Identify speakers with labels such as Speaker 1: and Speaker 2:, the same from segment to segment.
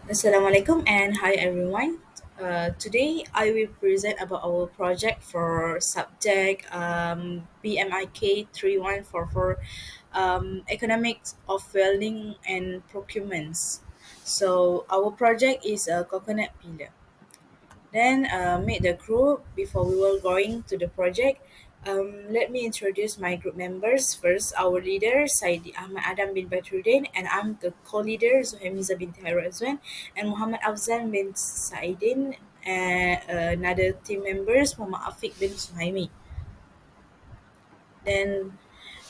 Speaker 1: Assalamualaikum and hi everyone. Today I will present about our project for subject BMIK 3144 Economics of Welding and Procurements. So our project is a coconut peeler. Then meet the group before we were going to the project. Let me introduce my group members. First, our leader, Saidi Ahmad Adam bin Badruddin, and I'm the co-leader, Zuhaimiza bin Tahir Azwan, and Muhammad Afzan bin Saidin, and another team members, Muhammad Afiq bin Suhaimi. Then,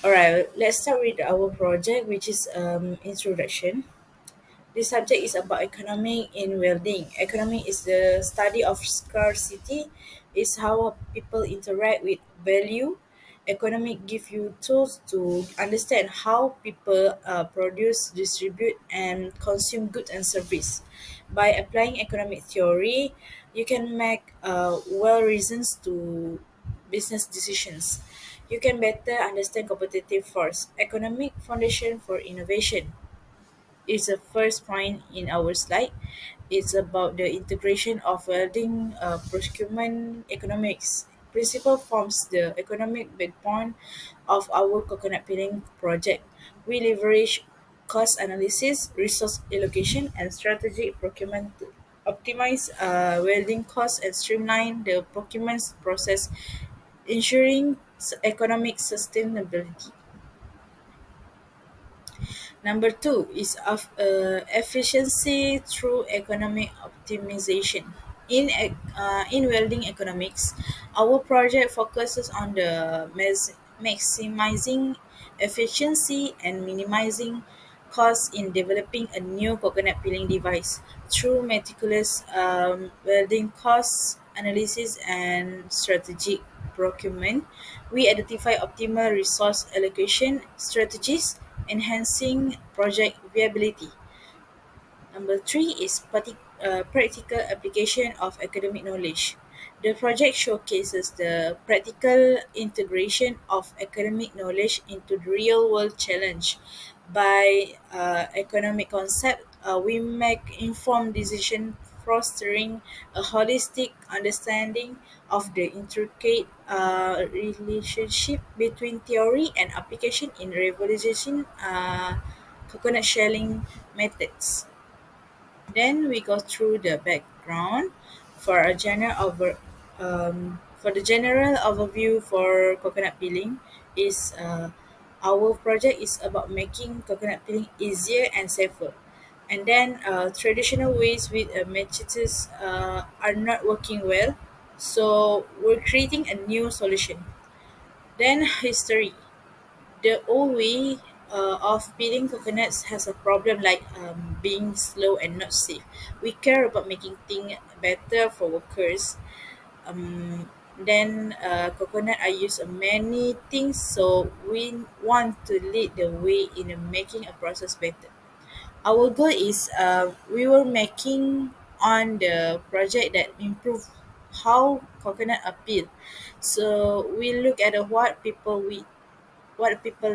Speaker 1: alright, let's start with our project, which is introduction. This subject is about economic in welding. Economic is the study of scarcity, is how people interact with value. Economic give you tools to understand how people produce, distribute, and consume goods and service. By applying economic theory, you can make well reasons to business decisions. You can better understand competitive force. Economic foundation for innovation is the first point in our slide. It's about the integration of welding procurement economics. Principle forms the economic backbone of our coconut peeling project. We leverage cost analysis, resource allocation, and strategic procurement to optimize welding costs and streamline the procurement process, ensuring economic sustainability. Number two is of efficiency through economic optimization. In welding economics, our project focuses on the maximizing efficiency and minimizing costs in developing a new coconut peeling device through meticulous welding costs analysis and strategic procurement. We identify optimal resource allocation strategies, enhancing project viability. Number three is practical application of academic knowledge. The project showcases the practical integration of academic knowledge into the real world challenge. By economic concept, we make informed decision fostering a holistic understanding of the intricate relationship between theory and application in revolution coconut shelling methods. Then we go through the background for a for the general overview for coconut peeling is our project is about making coconut peeling easier and safer. And then traditional ways with machetes are not working well, so we're creating a new solution. Then history. The old way of peeling coconuts has a problem like being slow and not safe. We care about making things better for workers. Then coconut are used in many things, so we want to lead the way in making a process better. Our goal is we were making on the project that improve how coconut appeal. So we look at what people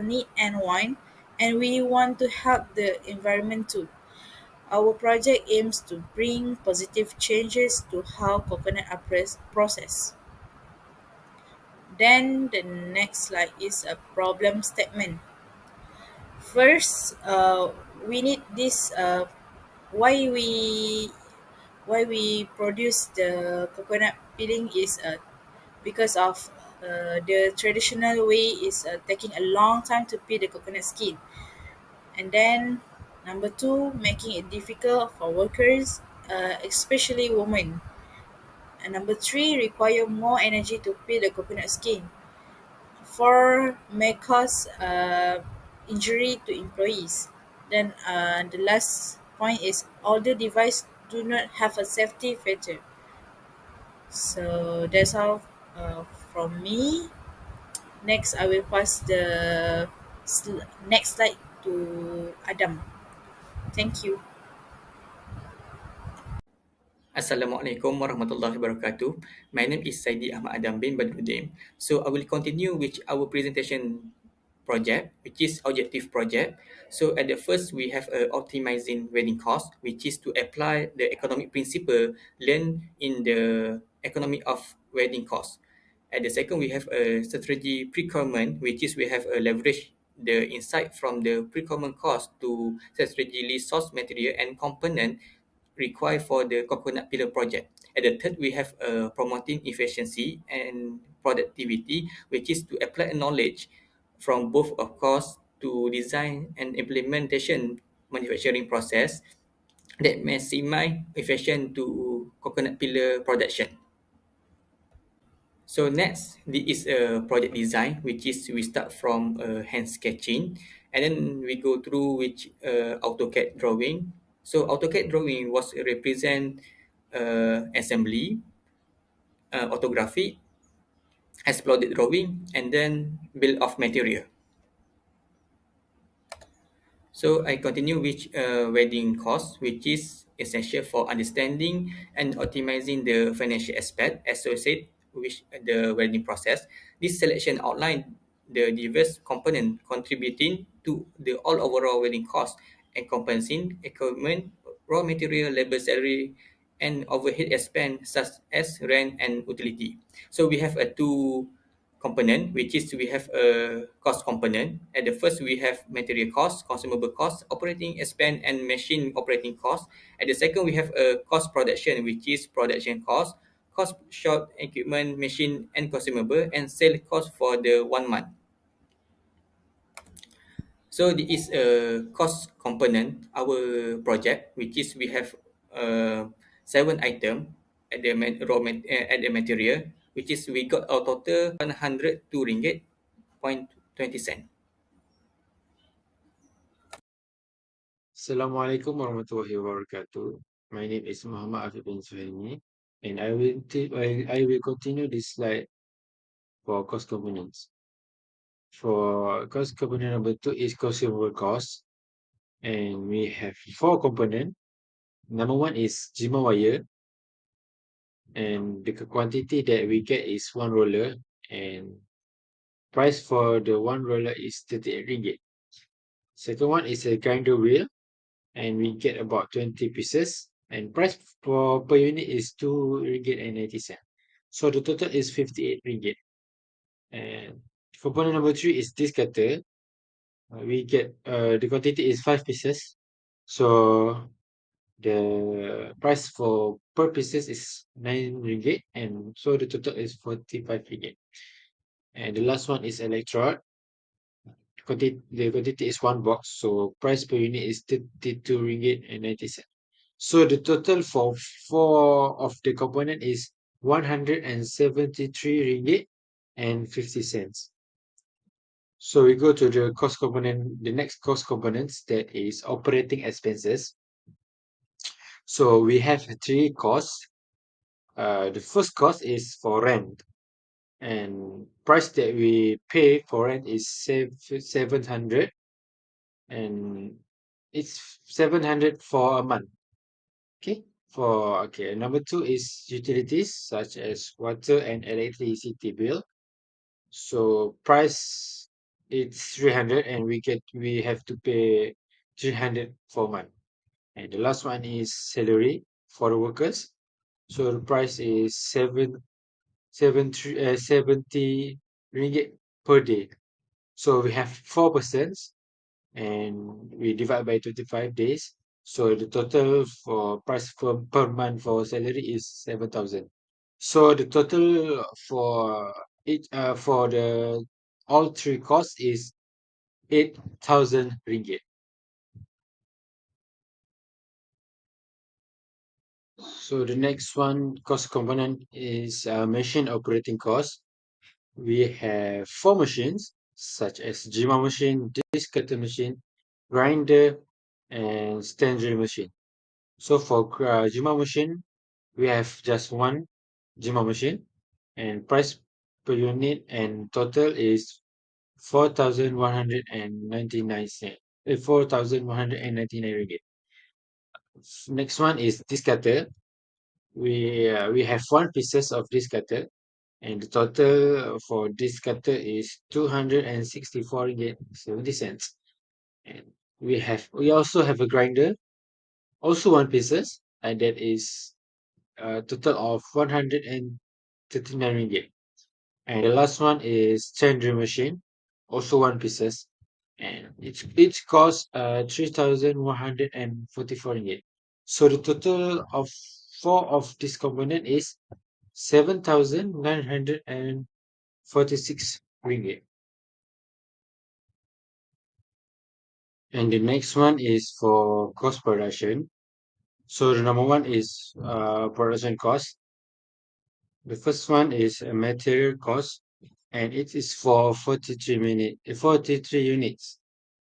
Speaker 1: need and want, and we want to help the environment too. Our project aims to bring positive changes to how coconut are processed. Then the next slide is a problem statement. First, we need this. Why we produce the coconut peeling is because of the traditional way is taking a long time to peel the coconut skin. And then number two, making it difficult for workers, especially women. And number three, require more energy to peel the coconut skin. Four, may cause injury to employees. Then the last point is all the device do not have a safety feature. So that's all from me. Next, I will pass the next slide to Adam. Thank you.
Speaker 2: Assalamualaikum warahmatullahi wabarakatuh. My name is Saidi Ahmad Adam bin Badruddin. So I will continue with our presentation project, which is objective project. So at the first, we have a optimizing wedding cost, which is to apply the economic principle learned in the economy of wedding cost. At the second, we have a strategy procurement, which is we have a leverage the insight from the procurement cost to strategically source material and component required for the coconut pillar project. At the third, we have promoting efficiency and productivity, which is to apply knowledge from both of course to design and implementation manufacturing process that maximize efficient to coconut pillar production. So next, this is a project design, which is we start from hand sketching, and then we go through which AutoCAD drawing. So AutoCAD drawing was represent assembly, orthography, exploded drawing, and then bill of material. So I continue with wedding cost, which is essential for understanding and optimizing the financial aspect associated with the wedding process. This selection outline the diverse component contributing to the all overall wedding cost, encompassing equipment, raw material, labor, salary, and overhead expense such as rent and utility. So we have a two component, which is we have a cost component. At the first, we have material cost, consumable cost, operating expense, and machine operating cost. At the second, we have a cost production, which is production cost short equipment, machine, and consumable, and sale cost for the 1 month. So this is a cost component, our project, which is we have seven item at the at the material, which is we got a total 102 ringgit point 20 cent.
Speaker 3: Assalamualaikum warahmatullahi wabarakatuh. My name is Muhammad Afiq bin Suhaimi, and I will continue this slide for cost components. For cost component number 2 is consumable cost, and we have four component. Number 1 is Jima wire, and the quantity that we get is one roller, and price for the one roller is 38 ringgit. Second one is a grinder wheel, and we get about 20 pieces, and price for per unit is 2 ringgit and 90 cent. So the total is 58 ringgit. And component number 3 is this cutter. We get the quantity is 5 pieces. So the price for per pieces is 9 ringgit, and so the total is 45 ringgit. And the last one is electrode. The quantity is one box, so price per unit is 32 ringgit and 90 cent. So the total for four of the component is 173 ringgit and 50 cents. So we go to the cost component, the next cost components, that is operating expenses. So we have three costs. The first cost is for rent, and price that we pay for rent is 700, and it's 700 for a month. Okay. Number two is utilities such as water and electricity bill. So price it's 300, and we have to pay 300 for a month. And the last one is salary for the workers. So the price is 70 ringgit per day. So we have 4%, and we divide by 25 days. So the total for price per month for salary is 7,000. So the total for the all three costs is 8,000 ringgit. So the next one cost component is machine operating cost. We have four machines such as Jima machine, disc cutter machine, grinder, and stand drill machine. So for Jima machine, we have just one Jima machine, and price per unit and total is 4,199 cent. 4,199 ringgit. Next one is this cutter. We have one pieces of this cutter, And the total for this cutter is 264 ringgit 70 cents. And we also have a grinder, also one pieces, and that is a total of 139 ringgit. And the last one is tender machine, also one pieces, and each costs 3,144 ringgit. So the total of four of this component is 7,946 ringgit. And the next one is for cost production. So the number one is production cost. The first one is material cost, and it is for 43 units.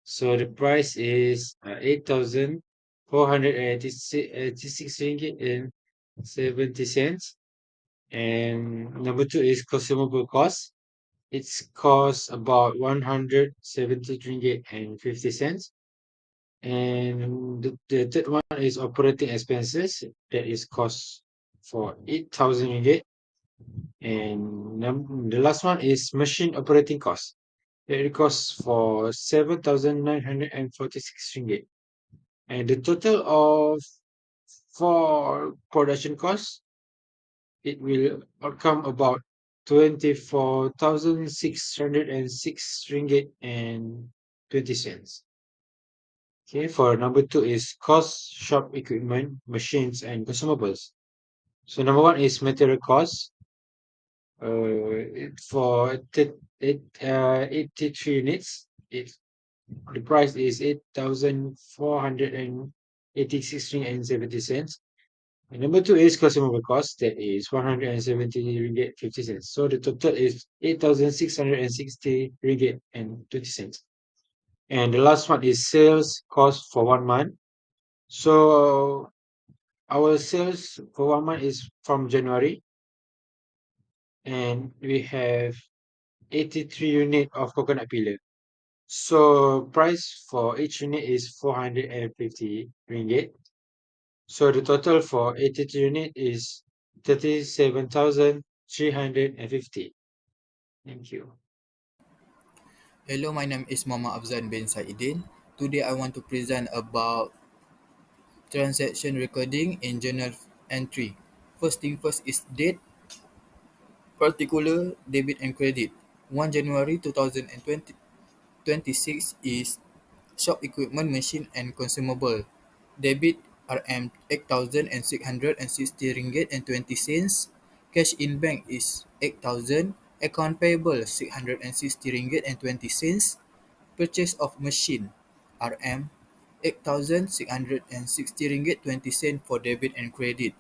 Speaker 3: So the price is 8,486 ringgit and 70 cents. And number two is consumable cost. It's cost about 170 ringgit and 50 cents. And the third one is operating expenses. That is cost for 8,000 ringgit. And the last one is machine operating cost. It costs for 7,946 ringgit. And the total of for production cost, it will come about 24,606 ringgit and 20 cents. Okay, for number two is cost shop equipment, machines, and consumables. So number one is material cost. For 83 units, the price is 8,486 ringgit and 70 cents. And number two is consumable cost, that is 170 ringgit 50 cents. So the total is 8,660 ringgit and 20 cents. And the last one is sales cost for 1 month. So our sales for 1 month is from January, and we have 83 unit of coconut peeler. So price for each unit is 450 ringgit. So the total for 83 unit is 37,350. Thank you.
Speaker 4: Hello, my name is Muhammad Afzan bin Saidin. Today I want to present about transaction recording in journal entry. First thing first is date, particular, debit and credit. 1 January 2026 is shop equipment, machine and consumable. Debit RM 8,660 ringgit and 20 cents. Cash in bank is 8,000. Account payable 660 ringgit and 20 cents. Purchase of machine RM 8,660 ringgit 20 cent for debit and credit.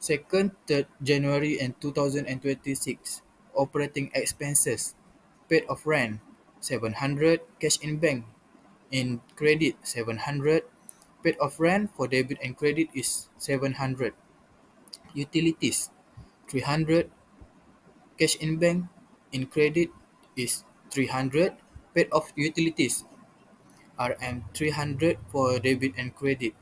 Speaker 4: 2nd, 3rd January and 2026 operating expenses. Paid of rent 700, cash in bank in credit 700, paid of rent for debit and credit is 700. Utilities 300, cash in bank in credit is 300, paid of utilities RM 300 for debit and credit.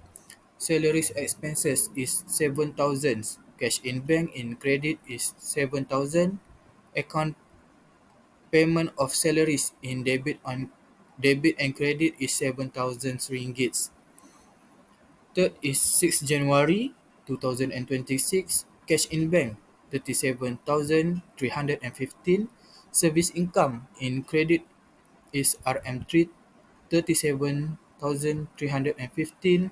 Speaker 4: Salaries expenses is 7,000. Cash in bank in credit is 7,000. Account payment of salaries in debit and credit is 7,000 ringgit. Third is 6 January 2026. Cash in bank 37,315. Service income in credit is RM3 37,315.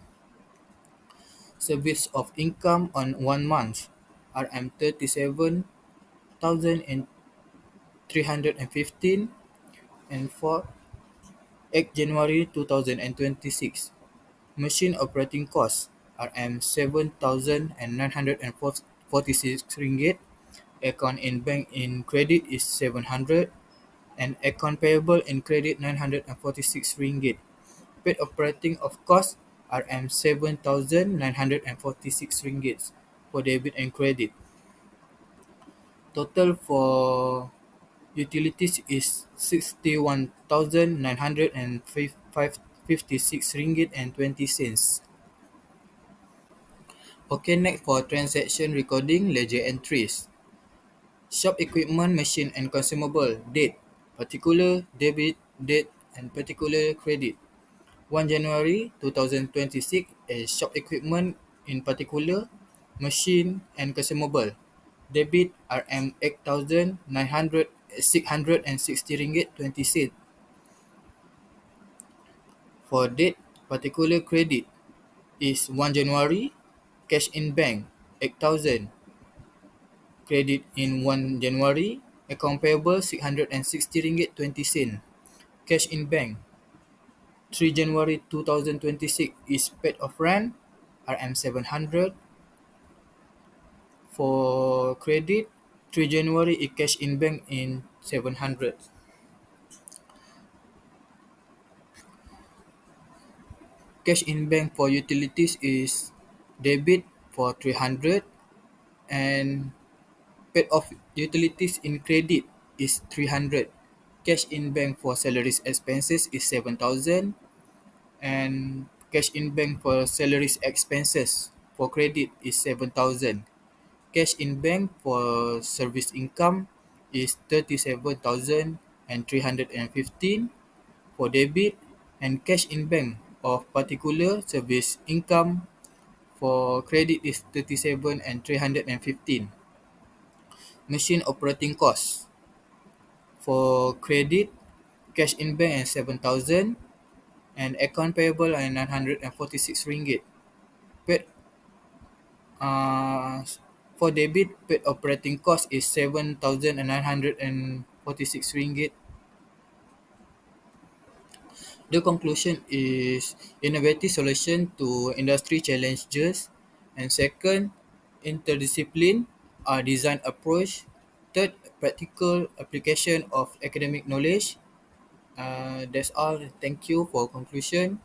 Speaker 4: Service of income on 1 month RM 37,315. And for 8 January 2026, machine operating cost RM 7,946 ringgit. Account in bank in credit is 700 and account payable in credit 946 ringgit. Paid operating of cost RM 7,946 ringgit for debit and credit. Total for utilities is 61,956 ringgit and 20 cents. Okay, next for transaction recording ledger entries. Shop equipment, machine and consumable. Date. Particular debit, date and particular credit. 1 January 2026 is shop equipment in particular, machine and consumable. Debit RM 660 ringgit 20 cent. For date, particular credit is 1 January, cash in bank 8,000, credit in 1 January, account payable 660 ringgit 20 cent. Cash in bank 3 January 2026 is paid of rent RM 700. For credit, 3 January is cash in bank in 700. Cash in bank for utilities is debit for 300 and paid off utilities in credit is 300. Cash in bank for salaries expenses is 7,000 and cash in bank for salaries expenses for credit is 7,000. Cash in bank for service income is 37,315 for debit and cash in bank of particular service income for credit is 37 and 315. Machine operating cost for credit, cash in bank is 7,000 and account payable are 946 ringgit. Paid for debit, paid operating cost is 7,946 ringgit. The conclusion is innovative solution to industry challenges, and second, interdiscipline design approach. Third, practical application of academic knowledge. That's all. Thank you for conclusion.